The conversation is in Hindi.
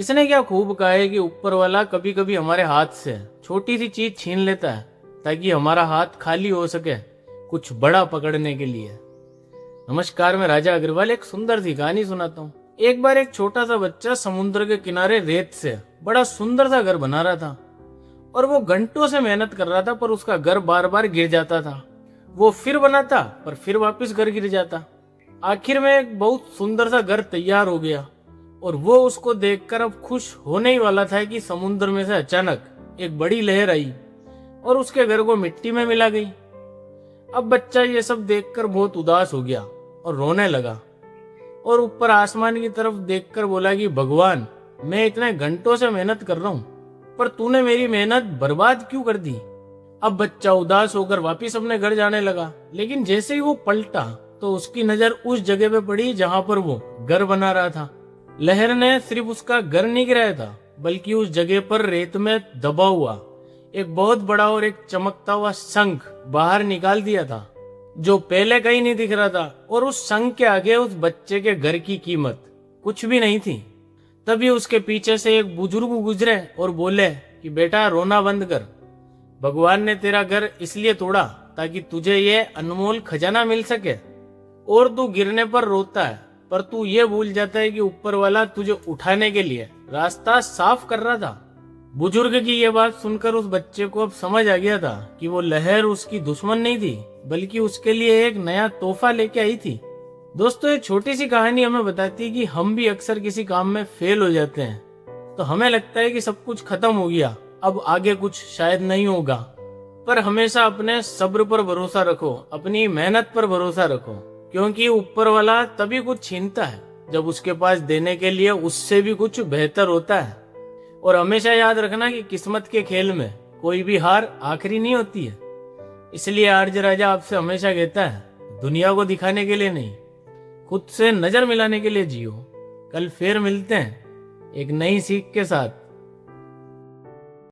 किसने क्या खूब कहा है कि ऊपर वाला कभी कभी हमारे हाथ से छोटी सी चीज छीन लेता है ताकि हमारा हाथ खाली हो सके कुछ बड़ा पकड़ने के लिए। नमस्कार, मैं राजा अग्रवाल एक सुंदर सी कहानी सुनाता हूँ। एक बार एक छोटा सा बच्चा समुद्र के किनारे रेत से बड़ा सुंदर सा घर बना रहा था और वो घंटों से मेहनत कर रहा था, पर उसका घर बार बार गिर जाता था। वो फिर बनाता पर फिर वापस घर गिर जाता। आखिर में एक बहुत सुंदर सा घर तैयार हो गया और वो उसको देखकर अब खुश होने ही वाला था कि समुद्र में से अचानक एक बड़ी लहर आई और उसके घर को मिट्टी में मिला गई। अब बच्चा ये सब देखकर बहुत उदास हो गया और रोने लगा और ऊपर आसमान की तरफ देखकर बोला कि भगवान, मैं इतने घंटों से मेहनत कर रहा हूँ पर तूने मेरी मेहनत बर्बाद क्यों कर दी। अब बच्चा उदास होकर वापिस अपने घर जाने लगा, लेकिन जैसे ही वो पलटा तो उसकी नजर उस जगह पे पड़ी जहां पर वो घर बना रहा था। लहर ने सिर्फ उसका घर नहीं गिराया था, बल्कि उस जगह पर रेत में दबा हुआ एक बहुत बड़ा और एक चमकता हुआ शंख बाहर निकाल दिया था, जो पहले कहीं नहीं दिख रहा था। और उस शंख के आगे उस बच्चे के घर की कीमत कुछ भी नहीं थी। तभी उसके पीछे से एक बुजुर्ग गुजरे और बोले कि बेटा, रोना बंद कर। भगवान ने तेरा घर इसलिए तोड़ा ताकि तुझे ये अनमोल खजाना मिल सके, और तू गिरने पर रोता है पर तू ये भूल जाता है कि ऊपर वाला तुझे उठाने के लिए रास्ता साफ कर रहा था। बुजुर्ग की ये बात सुनकर उस बच्चे को अब समझ आ गया था कि वो लहर उसकी दुश्मन नहीं थी, बल्कि उसके लिए एक नया तोहफा लेके आई थी। दोस्तों, ये छोटी सी कहानी हमें बताती है कि हम भी अक्सर किसी काम में फेल हो जाते हैं तो हमें लगता है कि सब कुछ खत्म हो गया, अब आगे कुछ शायद नहीं होगा। पर हमेशा अपने सब्र पर भरोसा रखो, अपनी मेहनत पर भरोसा रखो, क्योंकि ऊपर वाला तभी कुछ छीनता है जब उसके पास देने के लिए उससे भी कुछ बेहतर होता है। और हमेशा याद रखना कि किस्मत के खेल में कोई भी हार आखिरी नहीं होती है। इसलिए आर्ज राजा आपसे हमेशा कहता है, दुनिया को दिखाने के लिए नहीं, खुद से नजर मिलाने के लिए जियो। कल फिर मिलते हैं एक नई सीख के साथ।